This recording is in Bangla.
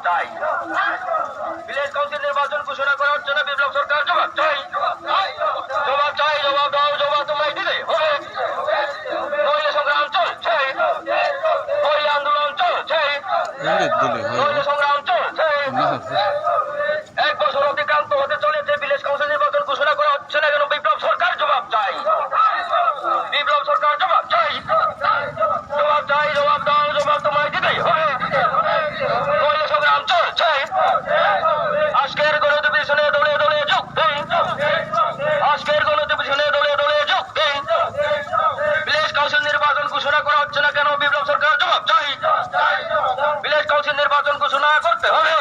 চাই। ভিলেজ কাউন্সিল নির্বাচন ঘোষণা করা হচ্ছে না, বিপ্লব সরকার জবাব চাই। জবাব চাই, জবাব দাও, জবাব তোমায় দিতে হবে। নইলে সংগ্রাম চলছে, নইলে আন্দোলন চলছে, নইলে সংগ্রাম চলছে। 1 বছর অতিক্রান্ত হতে চলেছে, ভিলেজ কাউন্সিল নির্বাচন ঘোষণা করা হচ্ছে না কেন? বিপ্লব সরকার জবাব চাই, বিপ্লব সরকার জবাব চাই। জবাব চাই, জবাব দাও, জবাব তোমায় দিতেই হবে। নইলে সংগ্রাম চলছে। আজকের গণতবিশনে দলে দলে যোগ দিন, আজকের গণতবিশনে দলে দলে যোগ দিন। ভিলেজ কাউন্সিল নির্বাচন ঘোষণা করা হচ্ছে না কেন? বিপ্লব সরকার জবাব চাই, ভিলেজ কাউন্সিল নির্বাচন ঘোষণা করতে হবে।